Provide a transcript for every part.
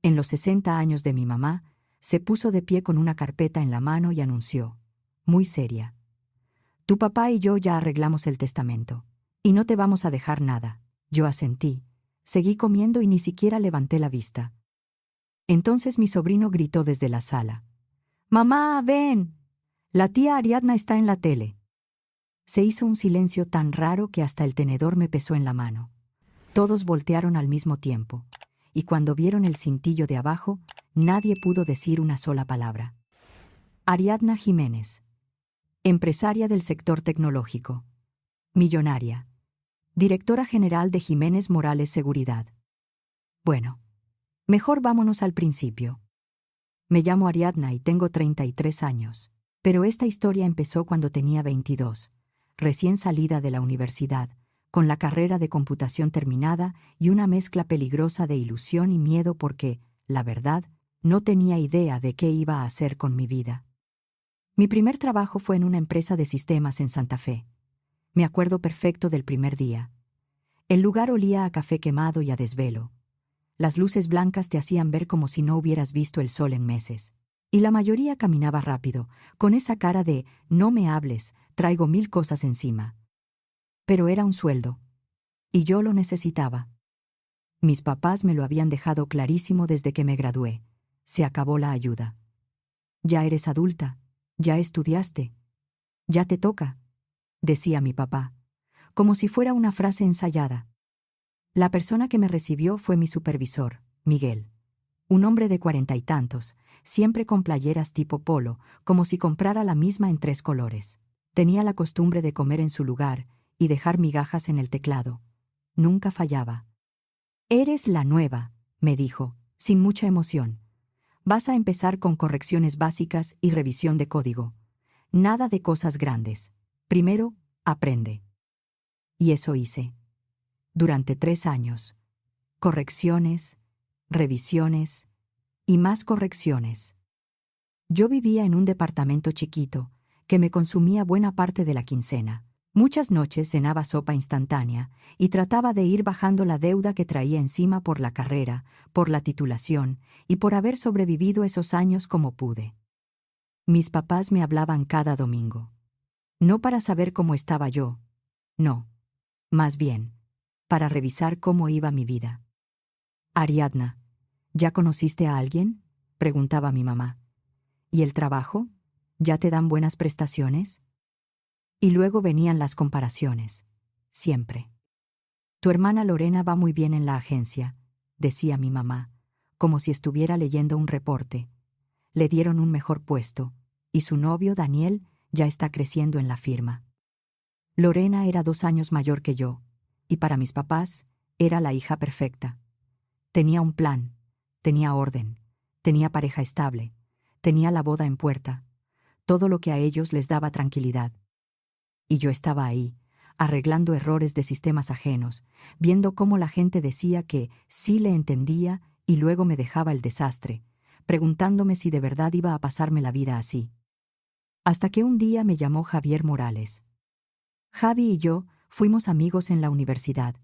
en los 60 años de mi mamá, se puso de pie con una carpeta en la mano y anunció, muy seria: «Tu papá y yo ya arreglamos el testamento. Y no te vamos a dejar nada». Yo asentí, seguí comiendo y ni siquiera levanté la vista. Entonces mi sobrino gritó desde la sala: «¡Mamá, ven! La tía Ariadna está en la tele». Se hizo un silencio tan raro que hasta el tenedor me pesó en la mano. Todos voltearon al mismo tiempo, y cuando vieron el cintillo de abajo, nadie pudo decir una sola palabra. Ariadna Jiménez, empresaria del sector tecnológico, millonaria, directora general de Jiménez Morales Seguridad. Bueno, mejor vámonos al principio. Me llamo Ariadna y tengo 33 años, pero esta historia empezó cuando tenía 22, recién salida de la universidad, con la carrera de computación terminada y una mezcla peligrosa de ilusión y miedo porque, la verdad, no tenía idea de qué iba a hacer con mi vida. Mi primer trabajo fue en una empresa de sistemas en Santa Fe. Me acuerdo perfecto del primer día. El lugar olía a café quemado y a desvelo. Las luces blancas te hacían ver como si no hubieras visto el sol en meses. Y la mayoría caminaba rápido, con esa cara de «no me hables, traigo 1000 cosas encima». Pero era un sueldo. Y yo lo necesitaba. Mis papás me lo habían dejado clarísimo desde que me gradué. Se acabó la ayuda. «Ya eres adulta, ya estudiaste, ya te toca», decía mi papá, como si fuera una frase ensayada. La persona que me recibió fue mi supervisor, Miguel. Un hombre de 40 y tantos, siempre con playeras tipo polo, como si comprara la misma en 3 colores. Tenía la costumbre de comer en su lugar y dejar migajas en el teclado. Nunca fallaba. «Eres la nueva», me dijo, sin mucha emoción. «Vas a empezar con correcciones básicas y revisión de código. Nada de cosas grandes. Primero, aprende». Y eso hice. Durante 3 años. Correcciones, revisiones y más correcciones. Yo vivía en un departamento chiquito, que me consumía buena parte de la quincena. Muchas noches cenaba sopa instantánea y trataba de ir bajando la deuda que traía encima por la carrera, por la titulación y por haber sobrevivido esos años como pude. Mis papás me hablaban cada domingo. No para saber cómo estaba yo, no, más bien, para revisar cómo iba mi vida. «Ariadna, ¿ya conociste a alguien?», preguntaba mi mamá. «¿Y el trabajo? ¿Ya te dan buenas prestaciones?». Y luego venían las comparaciones. Siempre. «Tu hermana Lorena va muy bien en la agencia», decía mi mamá, como si estuviera leyendo un reporte. «Le dieron un mejor puesto, y su novio, Daniel, ya está creciendo en la firma». Lorena era 2 años mayor que yo, y para mis papás era la hija perfecta. Tenía un plan, tenía orden, tenía pareja estable, tenía la boda en puerta, todo lo que a ellos les daba tranquilidad. Y yo estaba ahí, arreglando errores de sistemas ajenos, viendo cómo la gente decía que sí le entendía y luego me dejaba el desastre, preguntándome si de verdad iba a pasarme la vida así. Hasta que un día me llamó Javier Morales. Javi y yo fuimos amigos en la universidad.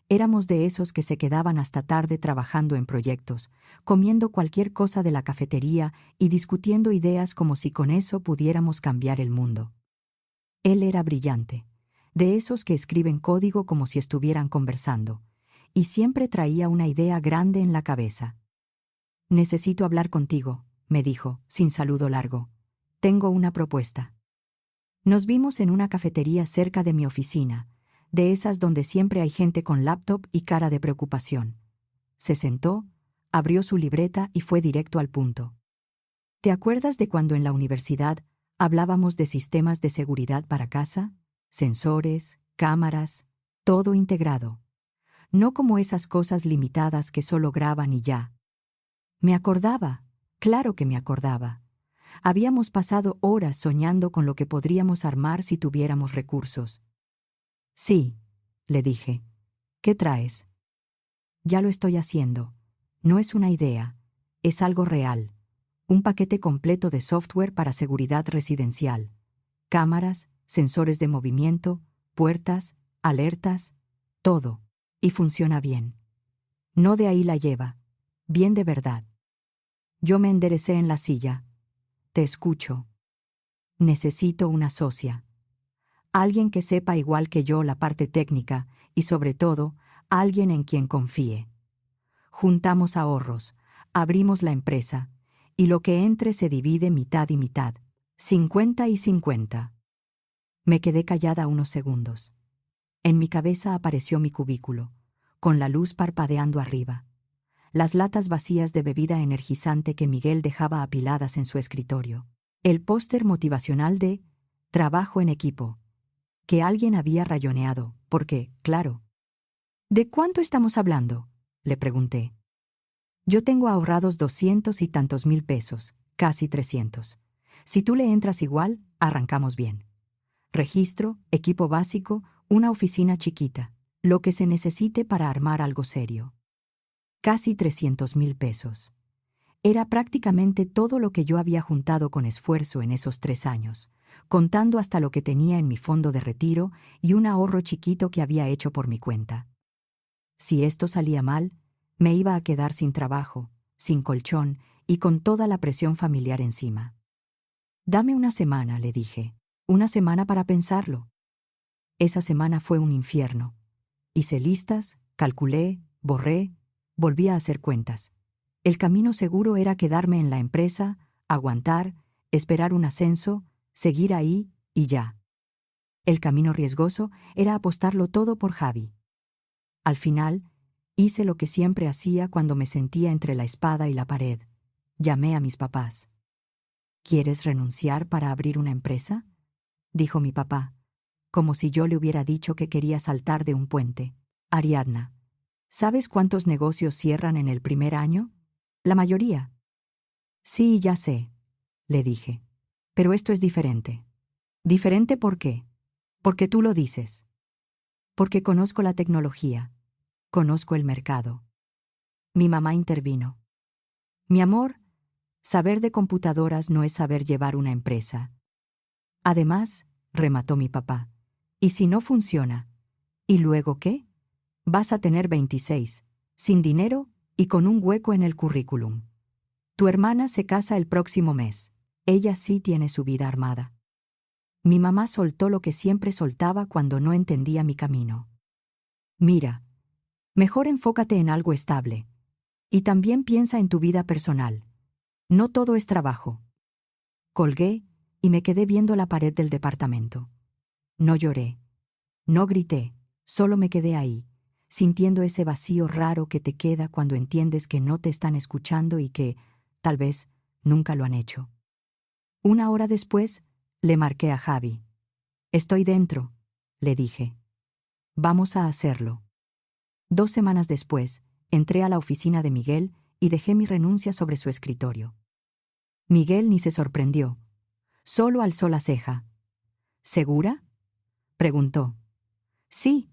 Éramos de esos que se quedaban hasta tarde trabajando en proyectos, comiendo cualquier cosa de la cafetería y discutiendo ideas como si con eso pudiéramos cambiar el mundo. Él era brillante, de esos que escriben código como si estuvieran conversando, y siempre traía una idea grande en la cabeza. «Necesito hablar contigo», me dijo, sin saludo largo. «Tengo una propuesta». Nos vimos en una cafetería cerca de mi oficina, de esas donde siempre hay gente con laptop y cara de preocupación. Se sentó, abrió su libreta y fue directo al punto. «¿Te acuerdas de cuando en la universidad hablábamos de sistemas de seguridad para casa? Sensores, cámaras, todo integrado. No como esas cosas limitadas que solo graban y ya». Me acordaba, claro que me acordaba. Habíamos pasado horas soñando con lo que podríamos armar si tuviéramos recursos. «Sí», le dije. «¿Qué traes?» «Ya lo estoy haciendo. No es una idea, es algo real. Un paquete completo de software para seguridad residencial. Cámaras, sensores de movimiento, puertas, alertas, todo. Y funciona bien. No de ahí la lleva. Bien de verdad. Yo me enderecé en la silla. Te escucho. Necesito una socia. Alguien que sepa igual que yo la parte técnica y, sobre todo, alguien en quien confíe. Juntamos ahorros, abrimos la empresa, y lo que entre se divide mitad y mitad, 50 y 50. Me quedé callada unos segundos. En mi cabeza apareció mi cubículo, con la luz parpadeando arriba. Las latas vacías de bebida energizante que Miguel dejaba apiladas en su escritorio. El póster motivacional de «Trabajo en equipo», que alguien había rayoneado, porque, claro. «¿De cuánto estamos hablando?», le pregunté. «Yo tengo ahorrados 200 y tantos mil pesos, casi 300. Si tú le entras igual, arrancamos bien. Registro, equipo básico, una oficina chiquita, lo que se necesite para armar algo serio». Casi 300.000 pesos. Era prácticamente todo lo que yo había juntado con esfuerzo en esos 3 años, contando hasta lo que tenía en mi fondo de retiro y un ahorro chiquito que había hecho por mi cuenta. Si esto salía mal, me iba a quedar sin trabajo, sin colchón y con toda la presión familiar encima. «Dame una semana», le dije. «Una semana para pensarlo». Esa semana fue un infierno. Hice listas, calculé, borré, volví a hacer cuentas. El camino seguro era quedarme en la empresa, aguantar, esperar un ascenso, seguir ahí y ya. El camino riesgoso era apostarlo todo por Javi. Al final, hice lo que siempre hacía cuando me sentía entre la espada y la pared. Llamé a mis papás. «¿Quieres renunciar para abrir una empresa?», dijo mi papá, como si yo le hubiera dicho que quería saltar de un puente. «Ariadna, ¿sabes cuántos negocios cierran en el primer año? La mayoría». «Sí, ya sé», le dije. «Pero esto es diferente». «¿Diferente por qué?». «Porque tú lo dices». «Porque conozco la tecnología. Conozco el mercado». Mi mamá intervino. «Mi amor, saber de computadoras no es saber llevar una empresa». «Además», remató mi papá, «¿y si no funciona? ¿Y luego qué? Vas a tener 26, sin dinero y con un hueco en el currículum. Tu hermana se casa el próximo mes. Ella sí tiene su vida armada». Mi mamá soltó lo que siempre soltaba cuando no entendía mi camino. «Mira, mejor enfócate en algo estable. Y también piensa en tu vida personal. No todo es trabajo». Colgué y me quedé viendo la pared del departamento. No lloré. No grité. Solo me quedé ahí, sintiendo ese vacío raro que te queda cuando entiendes que no te están escuchando y que, tal vez, nunca lo han hecho. Una hora después, le marqué a Javi. «Estoy dentro», le dije. «Vamos a hacerlo». 2 semanas después, entré a la oficina de Miguel y dejé mi renuncia sobre su escritorio. Miguel ni se sorprendió. Solo alzó la ceja. «¿Segura?», preguntó. «Sí.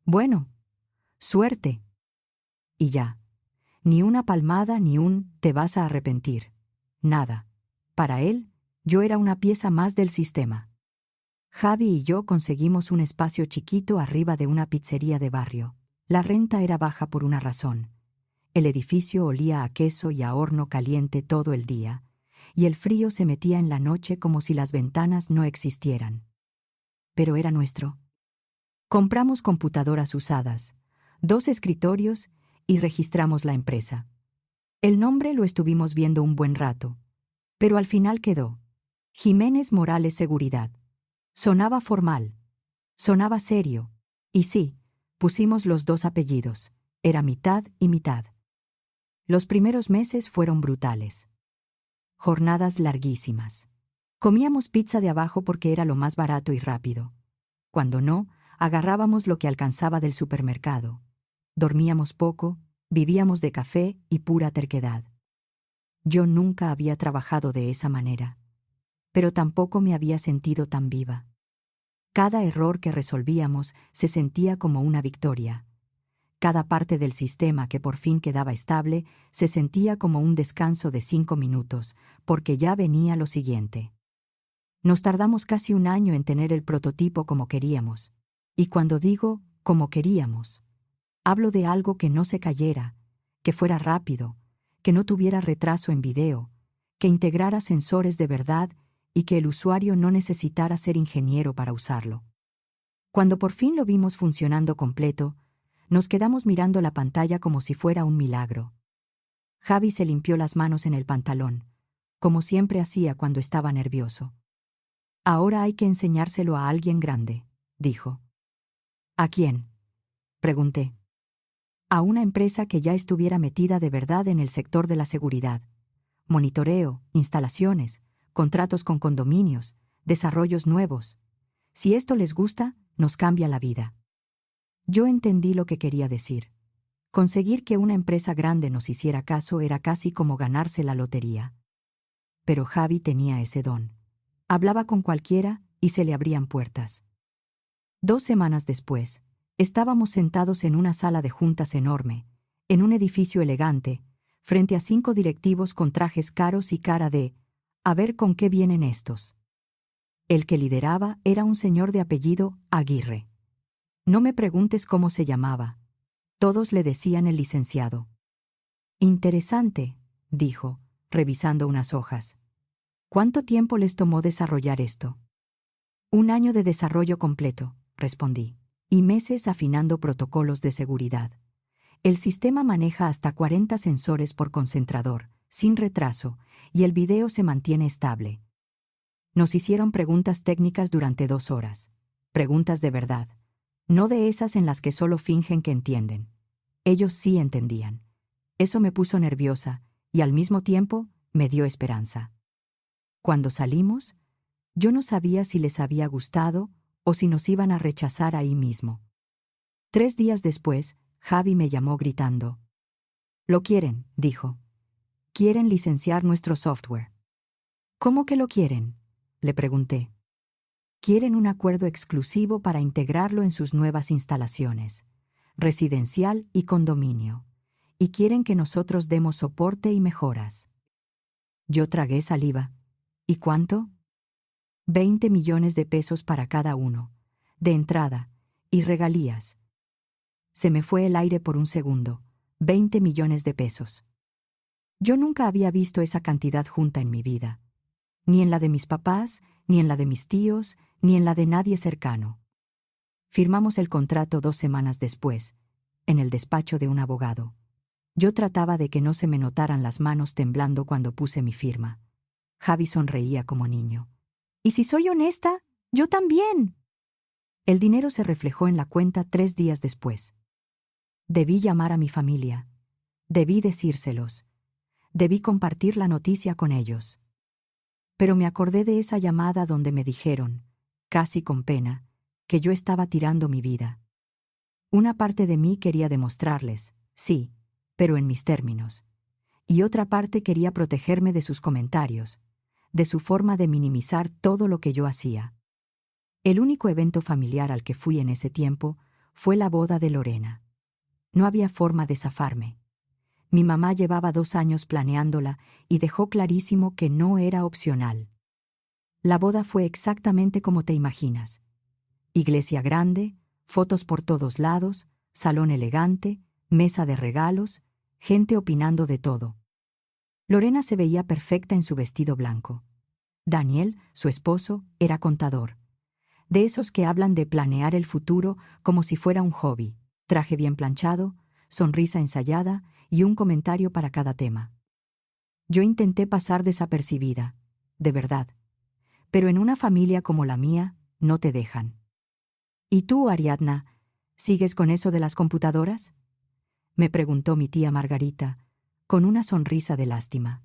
Bueno. Suerte». Y ya. Ni una palmada ni un «te vas a arrepentir». Nada. Para él, yo era una pieza más del sistema. Javi y yo conseguimos un espacio chiquito arriba de una pizzería de barrio. La renta era baja por una razón. El edificio olía a queso y a horno caliente todo el día, y el frío se metía en la noche como si las ventanas no existieran. Pero era nuestro. Compramos computadoras usadas, 2 escritorios y registramos la empresa. El nombre lo estuvimos viendo un buen rato, pero al final quedó Jiménez Morales Seguridad. Sonaba formal, sonaba serio, y sí, pusimos los 2 apellidos, era mitad y mitad. Los primeros meses fueron brutales. Jornadas larguísimas. Comíamos pizza de abajo porque era lo más barato y rápido. Cuando no, agarrábamos lo que alcanzaba del supermercado. Dormíamos poco, vivíamos de café y pura terquedad. Yo nunca había trabajado de esa manera, pero tampoco me había sentido tan viva. Cada error que resolvíamos se sentía como una victoria. Cada parte del sistema que por fin quedaba estable se sentía como un descanso de 5 minutos, porque ya venía lo siguiente. Nos tardamos casi un año en tener el prototipo como queríamos. Y cuando digo como queríamos, hablo de algo que no se cayera, que fuera rápido, que no tuviera retraso en video, que integrara sensores de verdad y que el usuario no necesitara ser ingeniero para usarlo. Cuando por fin lo vimos funcionando completo, nos quedamos mirando la pantalla como si fuera un milagro. Javi se limpió las manos en el pantalón, como siempre hacía cuando estaba nervioso. Ahora hay que enseñárselo a alguien grande, dijo. ¿A quién?, pregunté. A una empresa que ya estuviera metida de verdad en el sector de la seguridad. Monitoreo, instalaciones, contratos con condominios, desarrollos nuevos. Si esto les gusta, nos cambia la vida. Yo entendí lo que quería decir. Conseguir que una empresa grande nos hiciera caso era casi como ganarse la lotería. Pero Javi tenía ese don. Hablaba con cualquiera y se le abrían puertas. 2 semanas después, estábamos sentados en una sala de juntas enorme, en un edificio elegante, frente a 5 directivos con trajes caros y cara de «a ver con qué vienen estos». El que lideraba era un señor de apellido Aguirre. No me preguntes cómo se llamaba. Todos le decían el licenciado. «Interesante», dijo, revisando unas hojas. «¿Cuánto tiempo les tomó desarrollar esto?» «1 año de desarrollo completo», respondí, «y meses afinando protocolos de seguridad. El sistema maneja hasta 40 sensores por concentrador, sin retraso, y el video se mantiene estable». Nos hicieron preguntas técnicas durante 2 horas. Preguntas de verdad. No de esas en las que solo fingen que entienden. Ellos sí entendían. Eso me puso nerviosa y al mismo tiempo me dio esperanza. Cuando salimos, yo no sabía si les había gustado o si nos iban a rechazar ahí mismo. 3 días después, Javi me llamó gritando. «Lo quieren», dijo. «Quieren licenciar nuestro software». «¿Cómo que lo quieren?», le pregunté. «Quieren un acuerdo exclusivo para integrarlo en sus nuevas instalaciones, residencial y condominio, y quieren que nosotros demos soporte y mejoras». Yo tragué saliva. «¿Y cuánto?». 20 millones de pesos para cada uno, de entrada, y regalías. Se me fue el aire por un segundo. 20 millones de pesos. Yo nunca había visto esa cantidad junta en mi vida. Ni en la de mis papás, ni en la de mis tíos, ni en la de nadie cercano. Firmamos el contrato 2 semanas después, en el despacho de un abogado. Yo trataba de que no se me notaran las manos temblando cuando puse mi firma. Javi sonreía como niño. «¿Y si soy honesta? ¡Yo también!». El dinero se reflejó en la cuenta 3 días después. Debí llamar a mi familia. Debí decírselos. Debí compartir la noticia con ellos. Pero me acordé de esa llamada donde me dijeron, casi con pena, que yo estaba tirando mi vida. Una parte de mí quería demostrarles, sí, pero en mis términos. Y otra parte quería protegerme de sus comentarios, de su forma de minimizar todo lo que yo hacía. El único evento familiar al que fui en ese tiempo fue la boda de Lorena. No había forma de zafarme. Mi mamá llevaba 2 años planeándola y dejó clarísimo que no era opcional. La boda fue exactamente como te imaginas. Iglesia grande, fotos por todos lados, salón elegante, mesa de regalos, gente opinando de todo. Lorena se veía perfecta en su vestido blanco. Daniel, su esposo, era contador. De esos que hablan de planear el futuro como si fuera un hobby. Traje bien planchado, sonrisa ensayada y un comentario para cada tema. Yo intenté pasar desapercibida, de verdad. Pero en una familia como la mía, no te dejan. «¿Y tú, Ariadna, sigues con eso de las computadoras?», me preguntó mi tía Margarita, con una sonrisa de lástima.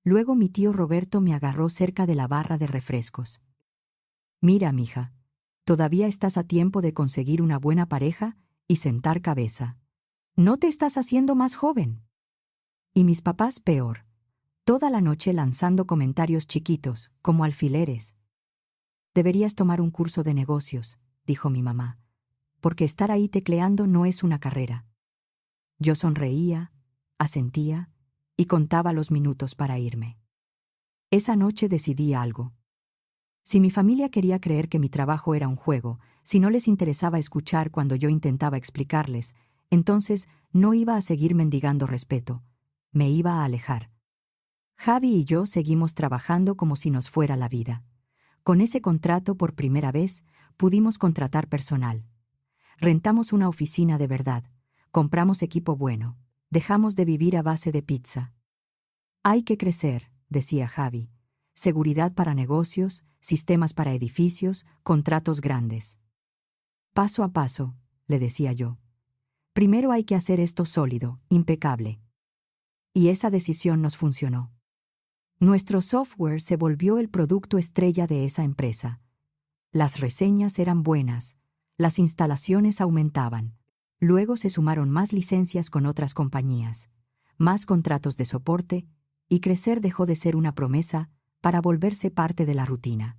Luego mi tío Roberto me agarró cerca de la barra de refrescos. «Mira, mija, todavía estás a tiempo de conseguir una buena pareja y sentar cabeza. No te estás haciendo más joven». Y mis papás peor, toda la noche lanzando comentarios chiquitos, como alfileres. «Deberías tomar un curso de negocios», dijo mi mamá, «porque estar ahí tecleando no es una carrera». Yo sonreía, asentía y contaba los minutos para irme. Esa noche decidí algo. Si mi familia quería creer que mi trabajo era un juego, si no les interesaba escuchar cuando yo intentaba explicarles, entonces no iba a seguir mendigando respeto. Me iba a alejar. Javi y yo seguimos trabajando como si nos fuera la vida. Con ese contrato, por primera vez, pudimos contratar personal. Rentamos una oficina de verdad. Compramos equipo bueno. Dejamos de vivir a base de pizza. Hay que crecer, decía Javi. Seguridad para negocios, sistemas para edificios, contratos grandes. Paso a paso, le decía yo. Primero hay que hacer esto sólido, impecable. Y esa decisión nos funcionó. Nuestro software se volvió el producto estrella de esa empresa. Las reseñas eran buenas, las instalaciones aumentaban. Luego se sumaron más licencias con otras compañías, más contratos de soporte, y crecer dejó de ser una promesa para volverse parte de la rutina.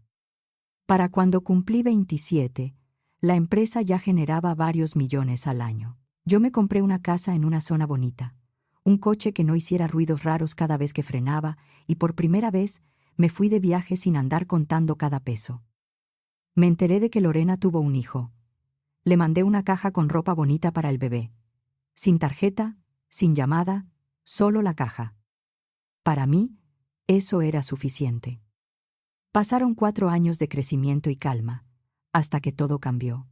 Para cuando cumplí 27, la empresa ya generaba varios millones al año. Yo me compré una casa en una zona bonita, un coche que no hiciera ruidos raros cada vez que frenaba, y por primera vez me fui de viaje sin andar contando cada peso. Me enteré de que Lorena tuvo un hijo. Le mandé una caja con ropa bonita para el bebé. Sin tarjeta, sin llamada, solo la caja. Para mí, eso era suficiente. Pasaron 4 años de crecimiento y calma, hasta que todo cambió.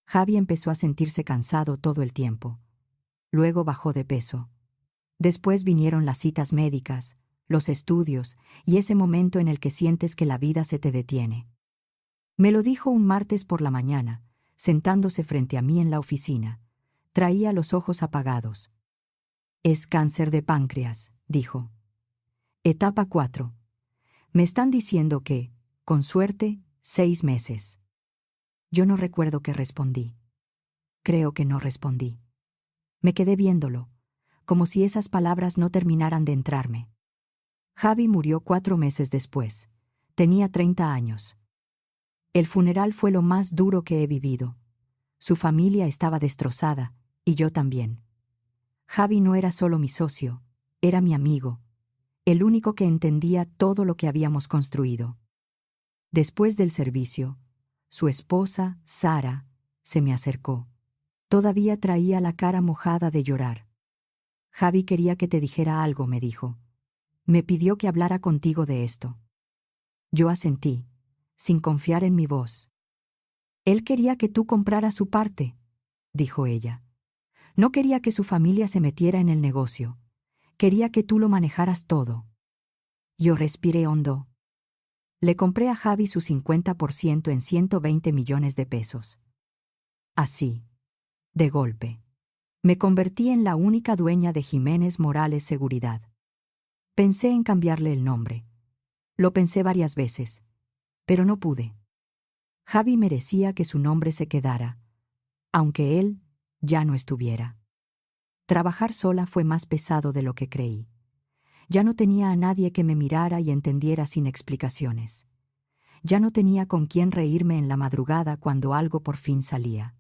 Javi empezó a sentirse cansado todo el tiempo. Luego bajó de peso. Después vinieron las citas médicas, los estudios y ese momento en el que sientes que la vida se te detiene. Me lo dijo un martes por la mañana, sentándose frente a mí en la oficina. Traía los ojos apagados. Es cáncer de páncreas, dijo. Etapa 4. Me están diciendo que, con suerte, 6 meses. Yo no recuerdo qué respondí. Creo que no respondí. Me quedé viéndolo, como si esas palabras no terminaran de entrarme. Javi murió 4 meses después. Tenía 30 años. El funeral fue lo más duro que he vivido. Su familia estaba destrozada, y yo también. Javi no era solo mi socio, era mi amigo, el único que entendía todo lo que habíamos construido. Después del servicio, su esposa, Sara, se me acercó. Todavía traía la cara mojada de llorar. Javi quería que te dijera algo, me dijo. Me pidió que hablara contigo de esto. Yo asentí, sin confiar en mi voz. Él quería que tú compraras su parte, dijo ella. No quería que su familia se metiera en el negocio. Quería que tú lo manejaras todo. Yo respiré hondo. Le compré a Javi su 50% en 120 millones de pesos. Así, de golpe. Me convertí en la única dueña de Jiménez Morales Seguridad. Pensé en cambiarle el nombre. Lo pensé varias veces, pero no pude. Javi merecía que su nombre se quedara, aunque él ya no estuviera. Trabajar sola fue más pesado de lo que creí. Ya no tenía a nadie que me mirara y entendiera sin explicaciones. Ya no tenía con quién reírme en la madrugada cuando algo por fin salía.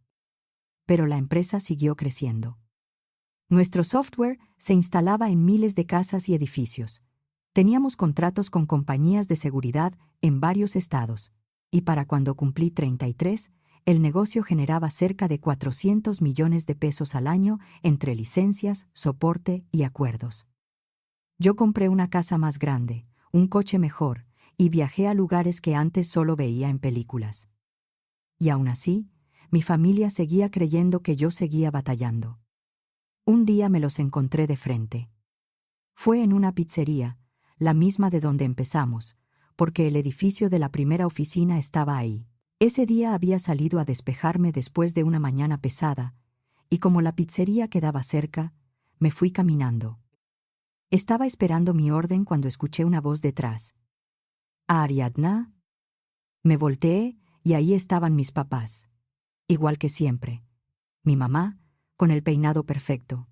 Pero la empresa siguió creciendo. Nuestro software se instalaba en miles de casas y edificios. Teníamos contratos con compañías de seguridad en varios estados, y para cuando cumplí 33, el negocio generaba cerca de 400 millones de pesos al año entre licencias, soporte y acuerdos. Yo compré una casa más grande, un coche mejor, y viajé a lugares que antes solo veía en películas. Y aún así, mi familia seguía creyendo que yo seguía batallando. Un día me los encontré de frente. Fue en una pizzería, la misma de donde empezamos, porque el edificio de la primera oficina estaba ahí. Ese día había salido a despejarme después de una mañana pesada, y como la pizzería quedaba cerca, me fui caminando. Estaba esperando mi orden cuando escuché una voz detrás. «Ariadna». Me volteé y ahí estaban mis papás. Igual que siempre. Mi mamá, con el peinado perfecto.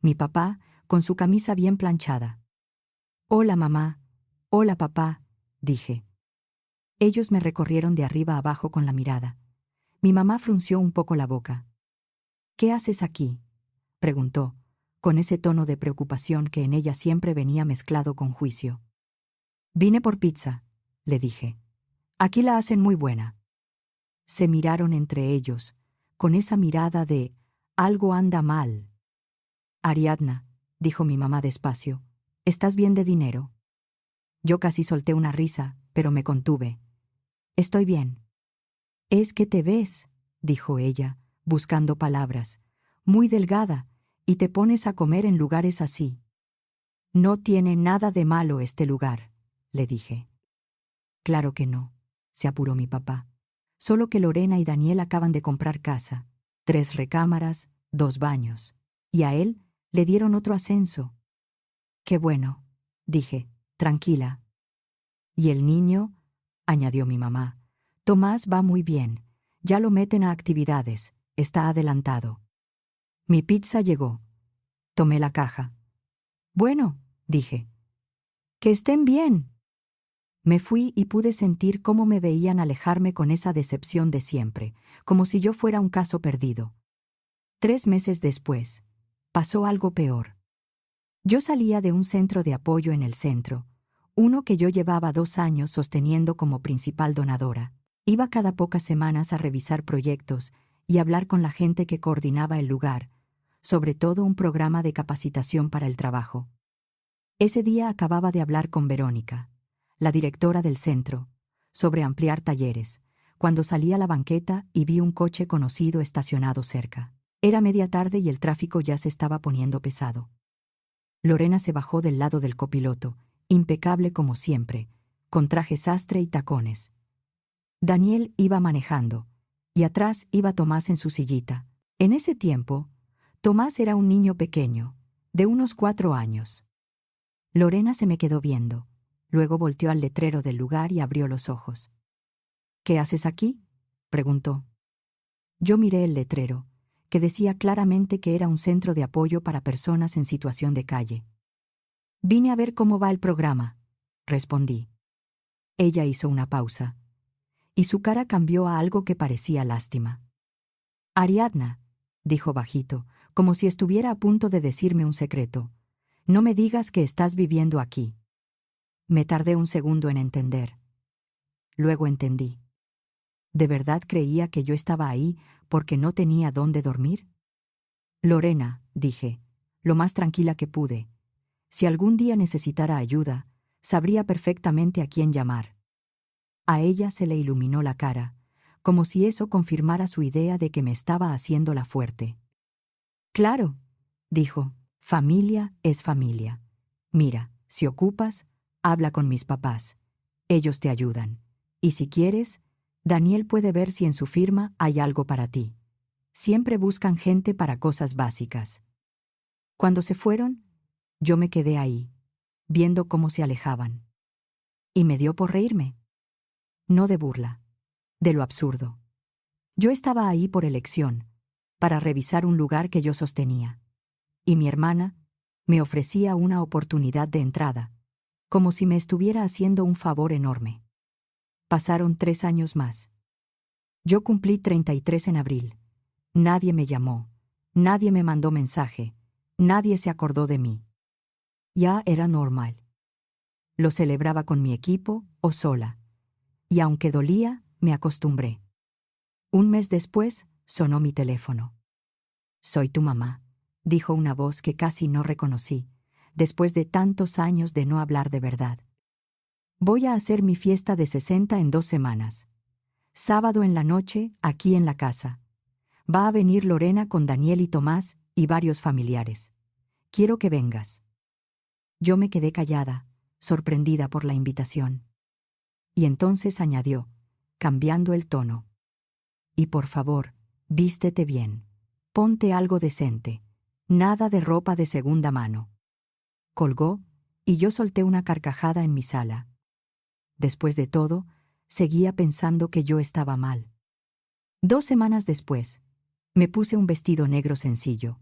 Mi papá, con su camisa bien planchada. «Hola, mamá. Hola, papá», dije. Ellos me recorrieron de arriba a abajo con la mirada. Mi mamá frunció un poco la boca. «¿Qué haces aquí?», preguntó, con ese tono de preocupación que en ella siempre venía mezclado con juicio. «Vine por pizza», le dije. «Aquí la hacen muy buena». Se miraron entre ellos, con esa mirada de «algo anda mal». «Ariadna», dijo mi mamá despacio. ¿Estás bien de dinero? Yo casi solté una risa, pero me contuve. Estoy bien. Es que te ves, dijo ella, buscando palabras, muy delgada, y te pones a comer en lugares así. No tiene nada de malo este lugar, le dije. Claro que no, se apuró mi papá. Solo que Lorena y Daniel acaban de comprar casa, 3 recámaras, 2 baños, y a él le dieron otro ascenso. Qué bueno, dije, tranquila. Y el niño, añadió mi mamá, Tomás va muy bien, ya lo meten a actividades, está adelantado. Mi pizza llegó. Tomé la caja. Bueno, dije. Que estén bien. Me fui y pude sentir cómo me veían alejarme con esa decepción de siempre, como si yo fuera un caso perdido. 3 meses después, pasó algo peor. Yo salía de un centro de apoyo en el centro, uno que yo llevaba 2 años sosteniendo como principal donadora. Iba cada pocas semanas a revisar proyectos y hablar con la gente que coordinaba el lugar, sobre todo un programa de capacitación para el trabajo. Ese día acababa de hablar con Verónica, la directora del centro, sobre ampliar talleres, cuando salí a la banqueta y vi un coche conocido estacionado cerca. Era media tarde y el tráfico ya se estaba poniendo pesado. Lorena se bajó del lado del copiloto, impecable como siempre, con traje sastre y tacones. Daniel iba manejando, y atrás iba Tomás en su sillita. En ese tiempo, Tomás era un niño pequeño, de unos 4 años. Lorena se me quedó viendo, luego volteó al letrero del lugar y abrió los ojos. ¿Qué haces aquí?, preguntó. Yo miré el letrero, que decía claramente que era un centro de apoyo para personas en situación de calle. Vine a ver cómo va el programa, respondí. Ella hizo una pausa, y su cara cambió a algo que parecía lástima. Ariadna, dijo bajito, como si estuviera a punto de decirme un secreto, no me digas que estás viviendo aquí. Me tardé un segundo en entender. Luego entendí. ¿De verdad creía que yo estaba ahí porque no tenía dónde dormir? Lorena, dije, lo más tranquila que pude. Si algún día necesitara ayuda, sabría perfectamente a quién llamar. A ella se le iluminó la cara, como si eso confirmara su idea de que me estaba haciendo la fuerte. Claro, dijo, familia es familia. Mira, si ocupas, habla con mis papás. Ellos te ayudan. Y si quieres, Daniel puede ver si en su firma hay algo para ti. Siempre buscan gente para cosas básicas. Cuando se fueron, yo me quedé ahí, viendo cómo se alejaban. Y me dio por reírme. No de burla, de lo absurdo. Yo estaba ahí por elección, para revisar un lugar que yo sostenía. Y mi hermana me ofrecía una oportunidad de entrada, como si me estuviera haciendo un favor enorme. Pasaron 3 años más. Yo cumplí 33 en abril. Nadie me llamó, nadie me mandó mensaje, nadie se acordó de mí. Ya era normal. Lo celebraba con mi equipo o sola. Y aunque dolía, me acostumbré. Un mes después, sonó mi teléfono. «Soy tu mamá», dijo una voz que casi no reconocí, después de tantos años de no hablar de verdad. «Voy a hacer mi fiesta de 60 en 2 semanas. Sábado en la noche, aquí en la casa. Va a venir Lorena con Daniel y Tomás y varios familiares. Quiero que vengas». Yo me quedé callada, sorprendida por la invitación. Y entonces añadió, cambiando el tono. «Y por favor, vístete bien. Ponte algo decente. Nada de ropa de segunda mano». Colgó, y yo solté una carcajada en mi sala. Después de todo, seguía pensando que yo estaba mal. 2 semanas después, me puse un vestido negro sencillo,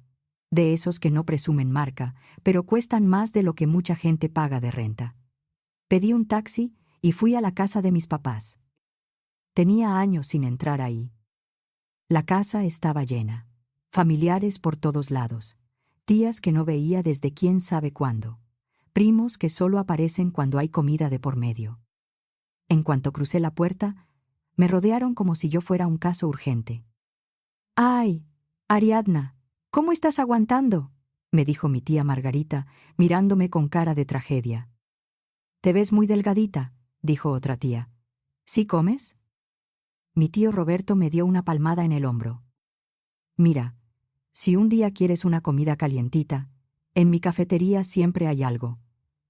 de esos que no presumen marca, pero cuestan más de lo que mucha gente paga de renta. Pedí un taxi y fui a la casa de mis papás. Tenía años sin entrar ahí. La casa estaba llena, familiares por todos lados, tías que no veía desde quién sabe cuándo, primos que solo aparecen cuando hay comida de por medio. En cuanto crucé la puerta, me rodearon como si yo fuera un caso urgente. «¡Ay, Ariadna! ¿Cómo estás aguantando?», me dijo mi tía Margarita, mirándome con cara de tragedia. «Te ves muy delgadita», dijo otra tía. «¿Sí comes?» Mi tío Roberto me dio una palmada en el hombro. «Mira, si un día quieres una comida calientita, en mi cafetería siempre hay algo.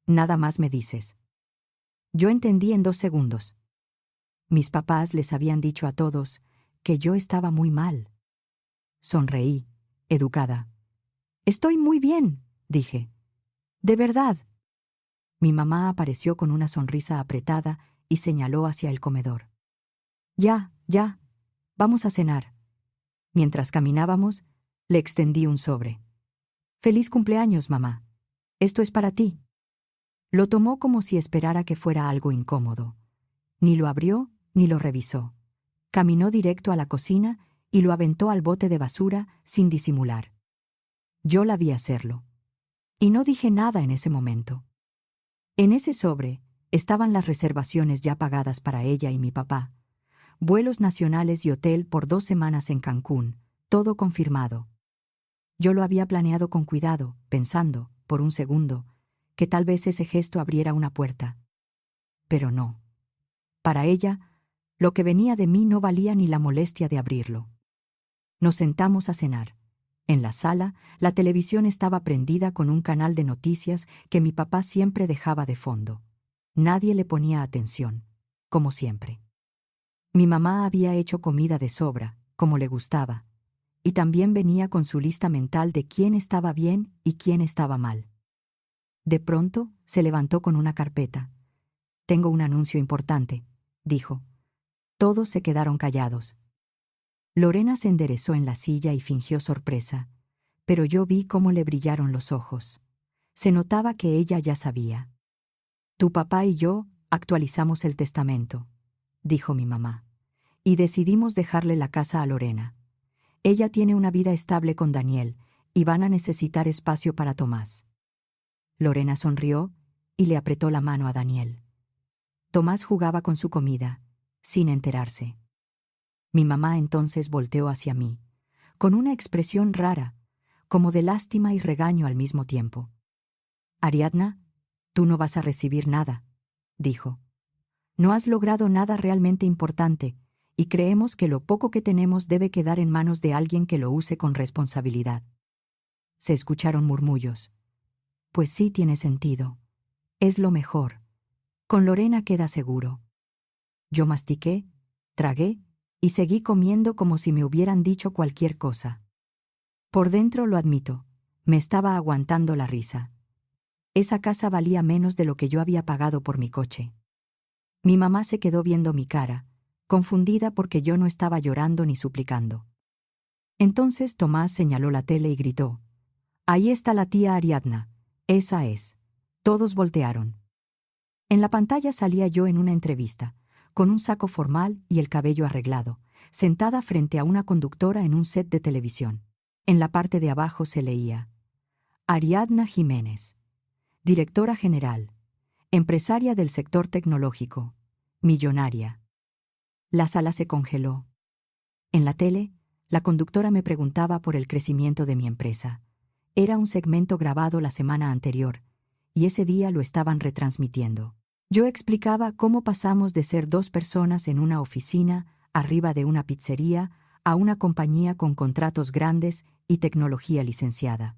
Nada más me dices». Yo entendí en 2 segundos. Mis papás les habían dicho a todos que yo estaba muy mal. Sonreí, educada. «Estoy muy bien», dije. «De verdad». Mi mamá apareció con una sonrisa apretada y señaló hacia el comedor. «Ya, ya, vamos a cenar». Mientras caminábamos, le extendí un sobre. «Feliz cumpleaños, mamá. Esto es para ti». Lo tomó como si esperara que fuera algo incómodo. Ni lo abrió ni lo revisó. Caminó directo a la cocina y lo aventó al bote de basura sin disimular. Yo la vi hacerlo. Y no dije nada en ese momento. En ese sobre estaban las reservaciones ya pagadas para ella y mi papá, vuelos nacionales y hotel por 2 semanas en Cancún, todo confirmado. Yo lo había planeado con cuidado, pensando, por un segundo, que tal vez ese gesto abriera una puerta. Pero no. Para ella, lo que venía de mí no valía ni la molestia de abrirlo. Nos sentamos a cenar. En la sala, la televisión estaba prendida con un canal de noticias que mi papá siempre dejaba de fondo. Nadie le ponía atención, como siempre. Mi mamá había hecho comida de sobra, como le gustaba, y también venía con su lista mental de quién estaba bien y quién estaba mal. De pronto, se levantó con una carpeta. «Tengo un anuncio importante», dijo. Todos se quedaron callados. Lorena se enderezó en la silla y fingió sorpresa, pero yo vi cómo le brillaron los ojos. Se notaba que ella ya sabía. «Tu papá y yo actualizamos el testamento», dijo mi mamá, «y decidimos dejarle la casa a Lorena. Ella tiene una vida estable con Daniel y van a necesitar espacio para Tomás». Lorena sonrió y le apretó la mano a Daniel. Tomás jugaba con su comida, sin enterarse. Mi mamá entonces volteó hacia mí, con una expresión rara, como de lástima y regaño al mismo tiempo. «Ariadna, tú no vas a recibir nada», dijo. «No has logrado nada realmente importante, y creemos que lo poco que tenemos debe quedar en manos de alguien que lo use con responsabilidad». Se escucharon murmullos. «Pues sí tiene sentido. Es lo mejor. Con Lorena queda seguro». Yo mastiqué, tragué y seguí comiendo como si me hubieran dicho cualquier cosa. Por dentro, lo admito, me estaba aguantando la risa. Esa casa valía menos de lo que yo había pagado por mi coche. Mi mamá se quedó viendo mi cara, confundida porque yo no estaba llorando ni suplicando. Entonces Tomás señaló la tele y gritó: «Ahí está la tía Ariadna, esa es». Todos voltearon. En la pantalla salía yo en una entrevista, con un saco formal y el cabello arreglado, sentada frente a una conductora en un set de televisión. En la parte de abajo se leía: Ariadna Jiménez, directora general, empresaria del sector tecnológico, millonaria. La sala se congeló. En la tele, la conductora me preguntaba por el crecimiento de mi empresa. Era un segmento grabado la semana anterior, y ese día lo estaban retransmitiendo. Yo explicaba cómo pasamos de ser 2 personas en una oficina, arriba de una pizzería, a una compañía con contratos grandes y tecnología licenciada.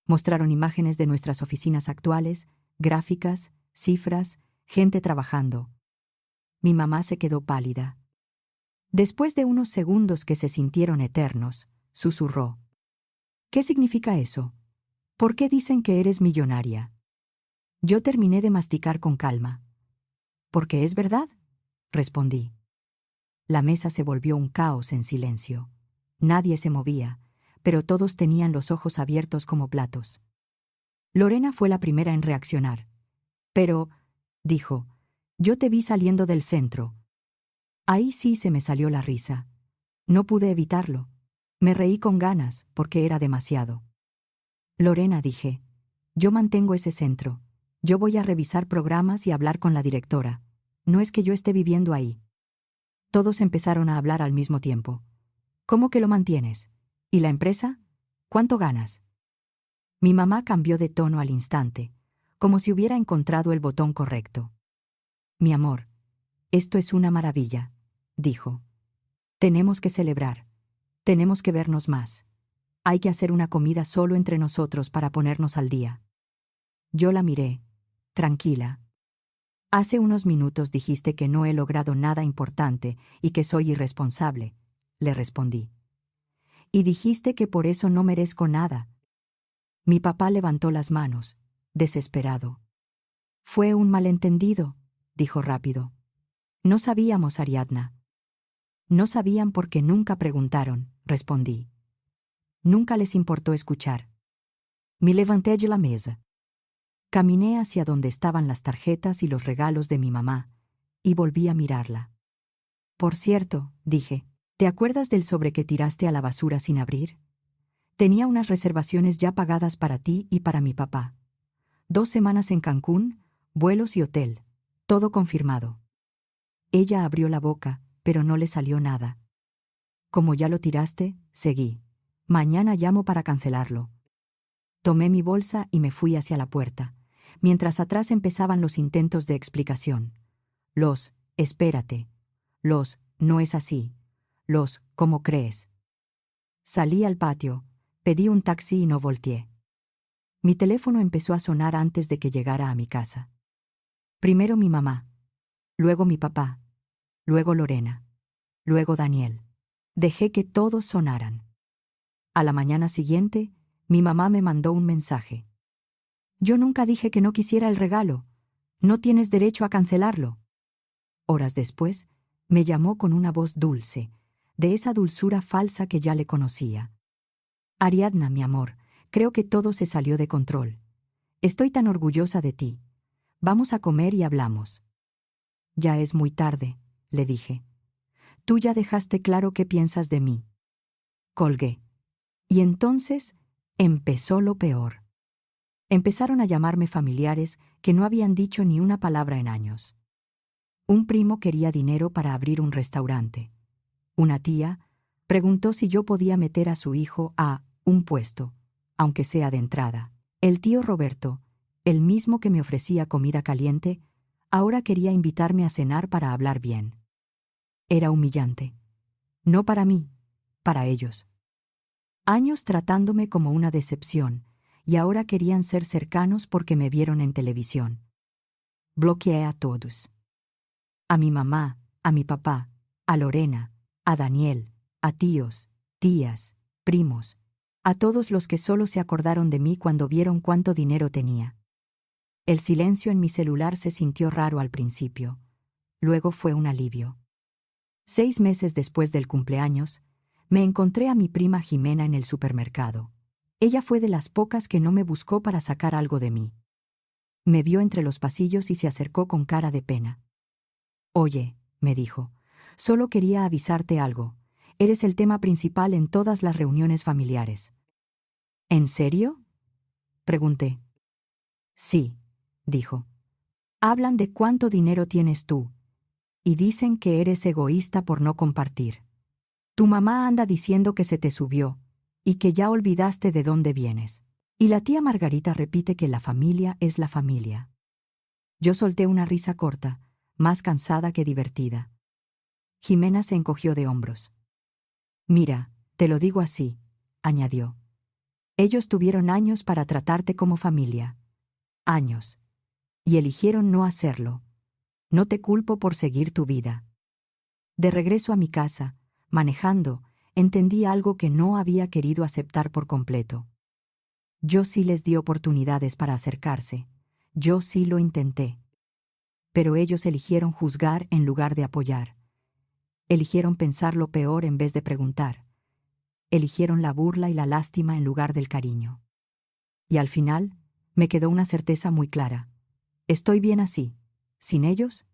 Mostraron imágenes de nuestras oficinas actuales, gráficas, cifras, gente trabajando. Mi mamá se quedó pálida. Después de unos segundos que se sintieron eternos, susurró: «¿Qué significa eso? ¿Por qué dicen que eres millonaria?» Yo terminé de masticar con calma. «Porque es verdad», respondí. La mesa se volvió un caos en silencio. Nadie se movía, pero todos tenían los ojos abiertos como platos. Lorena fue la primera en reaccionar. «Pero», dijo, «yo te vi saliendo del centro». Ahí sí se me salió la risa. No pude evitarlo. Me reí con ganas, porque era demasiado. «Lorena», dije, «yo mantengo ese centro. Yo voy a revisar programas y hablar con la directora. No es que yo esté viviendo ahí». Todos empezaron a hablar al mismo tiempo. «¿Cómo que lo mantienes? ¿Y la empresa? ¿Cuánto ganas?» Mi mamá cambió de tono al instante, como si hubiera encontrado el botón correcto. Mi amor, esto es una maravilla, dijo. Tenemos que celebrar. Tenemos que vernos más. Hay que hacer una comida solo entre nosotros para ponernos al día. Yo la miré, tranquila. Hace unos minutos dijiste que no he logrado nada importante y que soy irresponsable, le respondí. Y dijiste que por eso no merezco nada. Mi papá levantó las manos, desesperado. Fue un malentendido, dijo rápido. No sabíamos, Ariadna. No sabían porque nunca preguntaron, respondí. Nunca les importó escuchar. Me levanté de la mesa. Caminé hacia donde estaban las tarjetas y los regalos de mi mamá, y volví a mirarla. Por cierto, dije, ¿te acuerdas del sobre que tiraste a la basura sin abrir? Tenía unas reservaciones ya pagadas para ti y para mi papá. 2 semanas en Cancún, vuelos y hotel, todo confirmado. Ella abrió la boca, pero no le salió nada. Como ya lo tiraste, seguí. Mañana llamo para cancelarlo. Tomé mi bolsa y me fui hacia la puerta, mientras atrás empezaban los intentos de explicación. Los, espérate. Los, no es así. Los, ¿cómo crees? Salí al patio, pedí un taxi y no volteé. Mi teléfono empezó a sonar antes de que llegara a mi casa. Primero mi mamá, luego mi papá, luego Lorena, luego Daniel. Dejé que todos sonaran. A la mañana siguiente, mi mamá me mandó un mensaje. Yo nunca dije que no quisiera el regalo. No tienes derecho a cancelarlo. Horas después, me llamó con una voz dulce, de esa dulzura falsa que ya le conocía. Ariadna, mi amor, creo que todo se salió de control. Estoy tan orgullosa de ti. Vamos a comer y hablamos. Ya es muy tarde, le dije. Tú ya dejaste claro qué piensas de mí. Colgué. Y entonces empezó lo peor. Empezaron a llamarme familiares que no habían dicho ni una palabra en años. Un primo quería dinero para abrir un restaurante. Una tía preguntó si yo podía meter a su hijo a un puesto, aunque sea de entrada. El tío Roberto, el mismo que me ofrecía comida caliente, ahora quería invitarme a cenar para hablar bien. Era humillante. No para mí, para ellos. Años tratándome como una decepción, y ahora querían ser cercanos porque me vieron en televisión. Bloqueé a todos. A mi mamá, a mi papá, a Lorena, a Daniel, a tíos, tías, primos, a todos los que solo se acordaron de mí cuando vieron cuánto dinero tenía. El silencio en mi celular se sintió raro al principio. Luego fue un alivio. 6 meses después del cumpleaños, me encontré a mi prima Jimena en el supermercado. Ella fue de las pocas que no me buscó para sacar algo de mí. Me vio entre los pasillos y se acercó con cara de pena. Oye, me dijo, solo quería avisarte algo. Eres el tema principal en todas las reuniones familiares. ¿En serio? Pregunté. Sí, dijo. Hablan de cuánto dinero tienes tú, y dicen que eres egoísta por no compartir. Tu mamá anda diciendo que se te subió, y que ya olvidaste de dónde vienes. Y la tía Margarita repite que la familia es la familia. Yo solté una risa corta, más cansada que divertida. Jimena se encogió de hombros. Mira, te lo digo así, añadió. Ellos tuvieron años para tratarte como familia. Años. Y eligieron no hacerlo. No te culpo por seguir tu vida. De regreso a mi casa, manejando, entendí algo que no había querido aceptar por completo. Yo sí les di oportunidades para acercarse. Yo sí lo intenté. Pero ellos eligieron juzgar en lugar de apoyar. Eligieron pensar lo peor en vez de preguntar. Eligieron la burla y la lástima en lugar del cariño. Y al final, me quedó una certeza muy clara. Estoy bien así. Sin ellos,